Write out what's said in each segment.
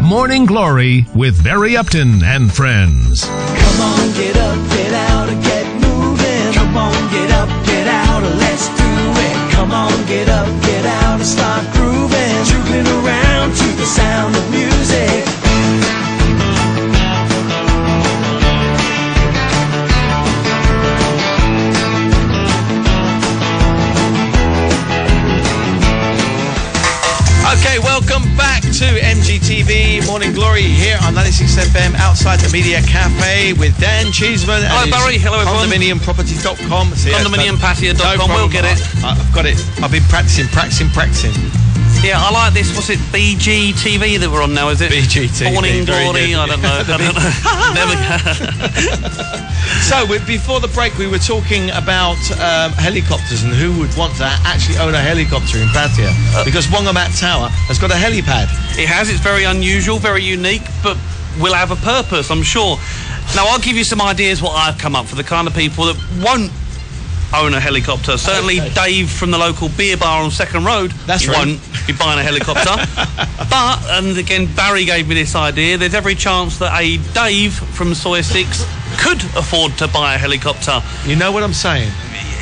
Morning Glory with Barry Upton and friends. Come on, get up, get out, and get moving. Come on, get up, get out, and let's do it. Come on, get up, get out, and start grooving. Juggling around to the sound of music. Okay, welcome back to MGTV Morning Glory here on 96 FM outside the Media Cafe with Dan Cheeseman. Hello, Barry. Hello, everyone. Condominiumproperty.com. Condominiumpatio.com. We'll get it. I've got it. I've been practicing. Yeah, I like this. What's it? BGTV that we're on now, is it? BGTV. Morning Glory. I don't know. Never. So, before the break, we were talking about helicopters and who would want to actually own a helicopter in Pattaya. Because Wongamat Tower has got a helipad. It has. It's very unusual, very unique, but will have a purpose, I'm sure. Now, I'll give you some ideas what I've come up for the kind of people that won't own a helicopter. Certainly Dave from the local beer bar on Second Road won't be buying a helicopter. But, and again, Barry gave me this idea, there's every chance that a Dave from Soy 6 could afford to buy a helicopter. You know what I'm saying?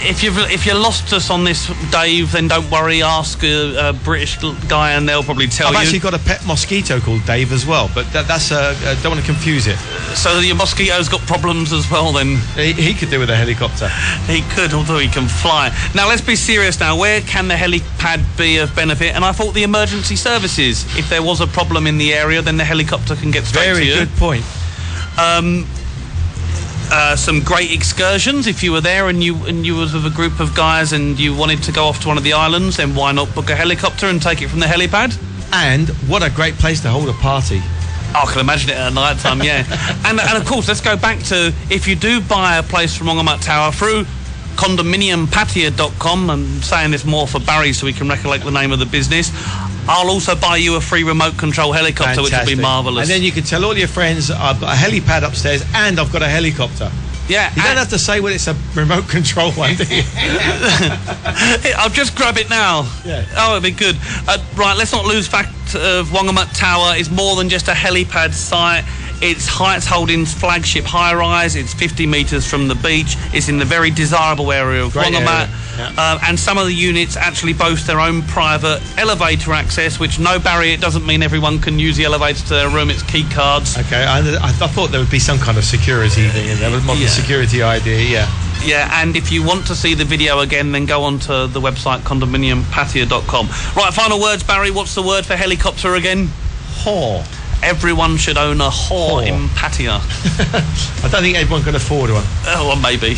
If you're lost us on this, Dave, then don't worry. Ask a British guy, and they'll probably tell you. I've actually got a pet mosquito called Dave as well, but that's don't want to confuse it. So your mosquito's got problems as well, then. He could do with a helicopter. He could, although he can fly. Now let's be serious. Now, where can the helipad be of benefit? And I thought the emergency services. If there was a problem in the area, then the helicopter can get straight to you. Very good point. Some great excursions. If you were there and you was with a group of guys and you wanted to go off to one of the islands, then why not book a helicopter and take it from the helipad? And what a great place to hold a party. I can imagine it at night time, yeah. and of course, let's go back to, if you do buy a place from Wongamat Tower through condominiumpatio.com, I'm saying this more for Barry so we can recollect the name of the business, I'll also buy you a free remote control helicopter. Fantastic. Which will be marvellous. And then you can tell all your friends, I've got a helipad upstairs and I've got a helicopter. Yeah. You don't have to say when it's a remote control one, do you? I'll just grab it now. Yeah. Oh, it'd be good. Right, let's not lose fact of Wongamat Tower. It's more than just a helipad site. It's Heights Holdings flagship high-rise. It's 50 metres from the beach. It's in the very desirable area of Wongamat. Yeah. And some of the units actually boast their own private elevator access, which, no, Barry, it doesn't mean everyone can use the elevator to their room. It's key cards. Okay, I thought there would be some kind of security thing in there. Modern security idea, yeah. Yeah, and if you want to see the video again, then go on to the website condominiumpatio.com. Right, final words, Barry. What's the word for helicopter again? Whore. Everyone should own a whore in Pattaya. I don't think everyone can afford one. Oh, well, maybe.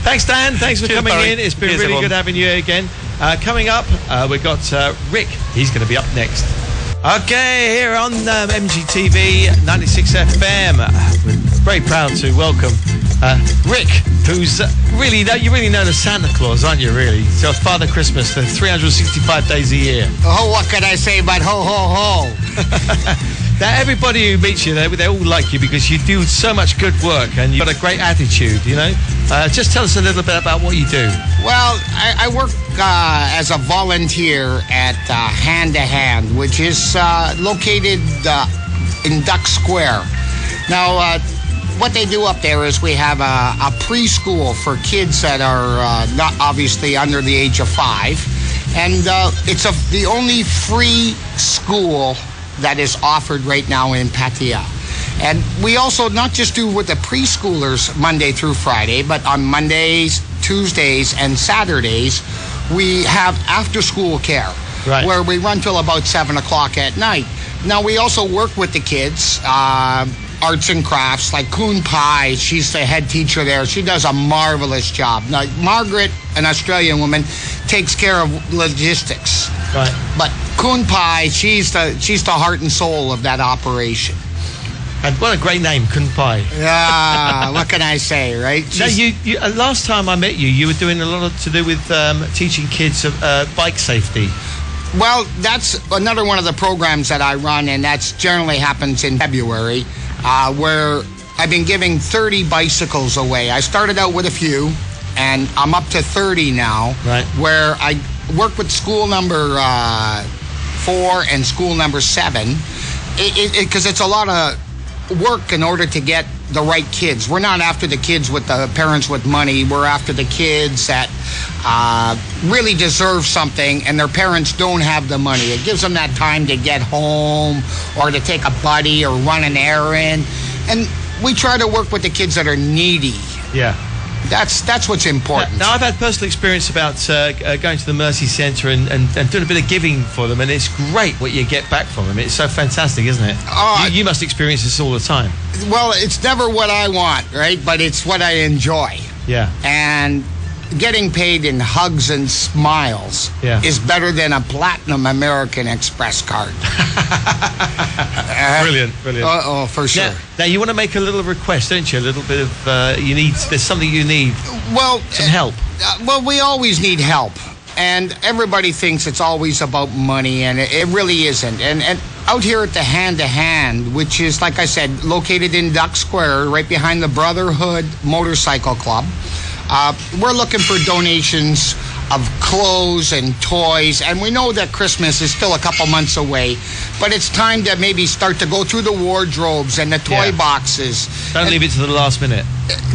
Thanks, Dan. Thanks for coming in. It's been really good having you again. Coming up, we've got Rick. He's going to be up next. Okay, here on MGTV 96 FM. We're very proud to welcome Rick, who's you're really known as Santa Claus, aren't you, really? So Father Christmas, the 365 days a year. Oh, what can I say but ho, ho, ho? Now, everybody who meets you, they all like you because you do so much good work and you've got a great attitude, you know? Just tell us a little bit about what you do. Well, I work as a volunteer at Hand to Hand, which is located in Duck Square. Now, what they do up there is we have a preschool for kids that are not obviously under the age of 5. And it's the only free school that is offered right now in Pattaya. And we also not just do with the preschoolers Monday through Friday, but on Mondays, Tuesdays, and Saturdays, we have after-school care, where we run till about 7 o'clock at night. Now, we also work with the kids, arts and crafts, like Kun Pai. She's the head teacher there. She does a marvelous job. Now, Margaret, an Australian woman, takes care of logistics. Right. But Kun Pai, she's the heart and soul of that operation. And what a great name, Kun Pai. Yeah, what can I say, right? Now, you last time I met you, you were doing a lot to do with teaching kids bike safety. Well, that's another one of the programs that I run, and that's generally happens in February, where I've been giving 30 bicycles away. I started out with a few, and I'm up to 30 now, where I work with school number 4 and school number 7. because it's a lot of work in order to get the right kids. We're not after the kids with the parents with money. We're after the kids that really deserve something and their parents don't have the money. It gives them that time to get home or to take a buddy or run an errand. And we try to work with the kids that are needy. Yeah. That's what's important. Now, I've had personal experience about going to the Mercy Centre and doing a bit of giving for them, and it's great what you get back from them. It's so fantastic, isn't it? You must experience this all the time. Well, it's never what I want, right? But it's what I enjoy. Yeah. And getting paid in hugs and smiles is better than a platinum American Express card. Brilliant. Oh, for sure. Now you want to make a little request, don't you? A little bit of there's something you need. Well, some help. Well, we always need help, and everybody thinks it's always about money, and it really isn't. And out here at the Hand to Hand, which is, like I said, located in Duck Square, right behind the Brotherhood Motorcycle Club. We're looking for donations of clothes and toys, and we know that Christmas is still a couple months away, but it's time to maybe start to go through the wardrobes and the toy boxes. Don't leave it to the last minute.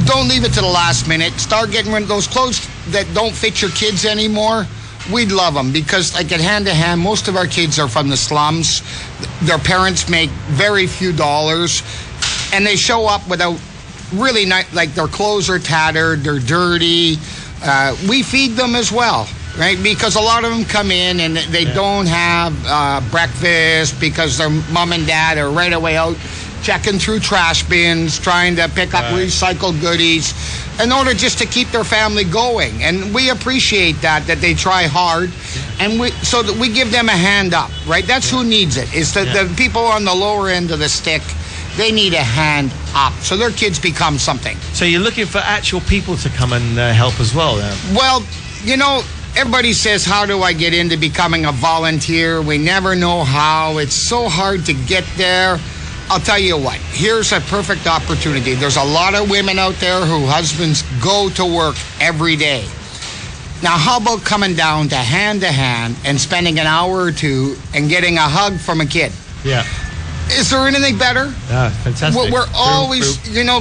Don't leave it to the last minute. Start getting rid of those clothes that don't fit your kids anymore. We'd love them because, like at Hand to Hand, most of our kids are from the slums. Their parents make very few dollars, and they show up without really not, like their clothes are tattered, they're dirty. We feed them as well, right? Because a lot of them come in and they don't have breakfast because their mom and dad are right away out checking through trash bins, trying to pick up recycled goodies in order just to keep their family going. And we appreciate that they try hard, and so that we give them a hand up, right? That's who needs it. It's the people on the lower end of the stick. They need a hand up, so their kids become something. So you're looking for actual people to come and help as well, then? Well, everybody says, how do I get into becoming a volunteer? We never know how. It's so hard to get there. I'll tell you what, here's a perfect opportunity. There's a lot of women out there whose husbands go to work every day. Now, how about coming down to Hand and spending an hour or two and getting a hug from a kid? Yeah. Is there anything better? Yeah, fantastic. We're always,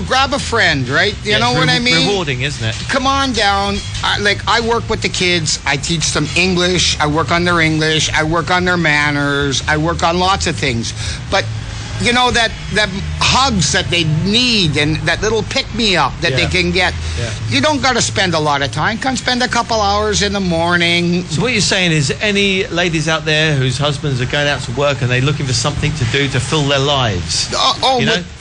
grab a friend, right? You know what I mean? Rewarding, isn't it? Come on down. I work with the kids. I teach them English. I work on their English. I work on their manners. I work on lots of things. But, that hugs that they need and that little pick-me-up that they can get. Yeah. You don't got to spend a lot of time. Come spend a couple hours in the morning. So what you're saying is any ladies out there whose husbands are going out to work and they're looking for something to do to fill their lives,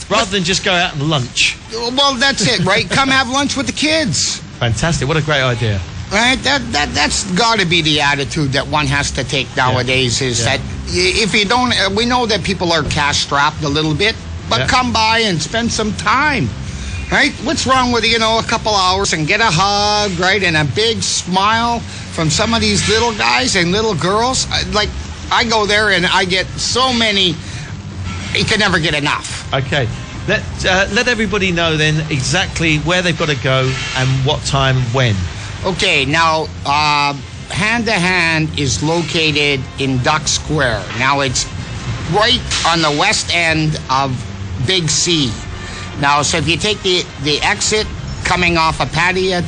rather than just go out and lunch. Well, that's it, right? Come have lunch with the kids. Fantastic. What a great idea. Right? That's got to be the attitude that one has to take nowadays is that if you don't, we know that people are cash strapped a little bit, but come by and spend some time, right? What's wrong with, a couple hours and get a hug, right? And a big smile from some of these little guys and little girls. Like, I go there and I get so many, you can never get enough. Okay. Let everybody know then exactly where they've got to go and what time, when. Okay, now, Hand to Hand is located in Duck Square. Now, it's right on the west end of Big C. Now, so if you take the exit coming off of Pattaya,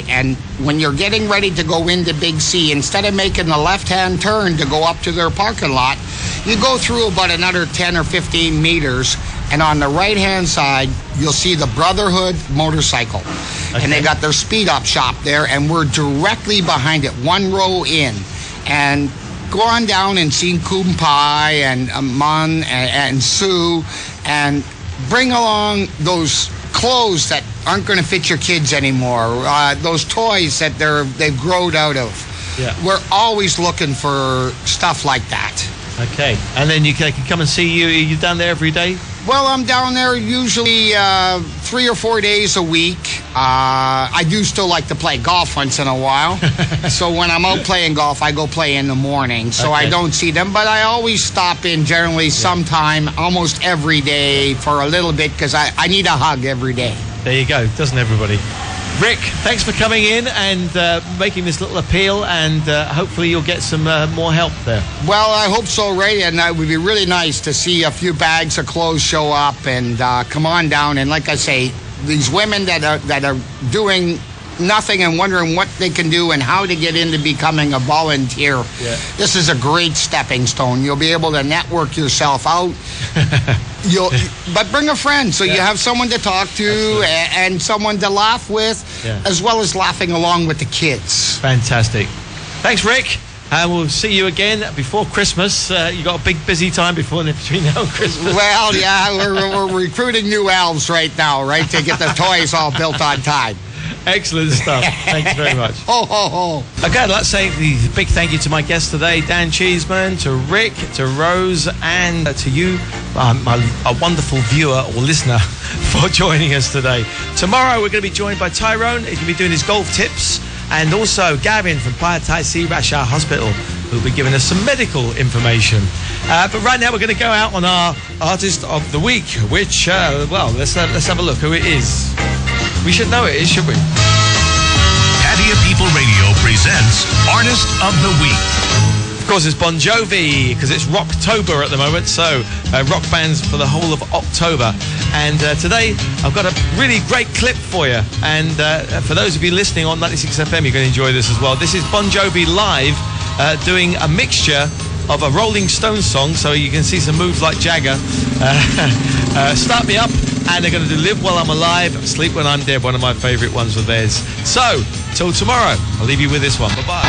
and when you're getting ready to go into Big C, instead of making the left-hand turn to go up to their parking lot, you go through about another 10 or 15 meters, and on the right-hand side, you'll see the Brotherhood Motorcycle. Okay. And they got their speed-up shop there, and we're directly behind it, one row in. And go on down and see Kumpai and Mun and Sue, and bring along those clothes that aren't going to fit your kids anymore, those toys that they've grown out of. Yeah. We're always looking for stuff like that. Okay. And then they can come and see you. Are you down there every day? Well, I'm down there usually 3 or 4 days a week. I do still like to play golf once in a while. So when I'm out playing golf, I go play in the morning. So I don't see them. But I always stop in generally sometime, almost every day for a little bit because I need a hug every day. There you go. Doesn't everybody? Rick, thanks for coming in and making this little appeal, and hopefully you'll get some more help there. Well, I hope so, Ray, and it would be really nice to see a few bags of clothes show up and come on down. And like I say, these women that are doing nothing and wondering what they can do and how to get into becoming a volunteer. Yeah. This is a great stepping stone. You'll be able to network yourself out. But bring a friend so you have someone to talk to and someone to laugh with, as well as laughing along with the kids. Fantastic. Thanks, Rick. And we'll see you again before Christmas. You got a big busy time between now and Christmas. Well, yeah, we're recruiting new elves right now, right, to get the toys all built on time. Excellent stuff. Thanks very much. Ho, ho, ho. Okay, I'd like to say a big thank you to my guests today, Dan Cheeseman, to Rick, to Rose, and to you, a wonderful viewer or listener, for joining us today. Tomorrow we're going to be joined by Tyrone. He's going to be doing his golf tips, and also Gavin from Payatai Sirasha Hospital, who'll be giving us some medical information. But right now we're going to go out on our Artist of the Week, which, well, let's have a look who it is. We should know it is, should we? Pattaya People Radio presents Artist of the Week. Of course, it's Bon Jovi, because it's Rocktober at the moment, so rock bands for the whole of October. And today, I've got a really great clip for you. And for those of you listening on 96 FM, you're going to enjoy this as well. This is Bon Jovi live doing a mixture of a Rolling Stones song, so you can see some moves like Jagger. Start Me Up, and they're going to do Live While I'm Alive, Sleep When I'm Dead, one of my favourite ones of theirs. So, till tomorrow, I'll leave you with this one. Bye-bye.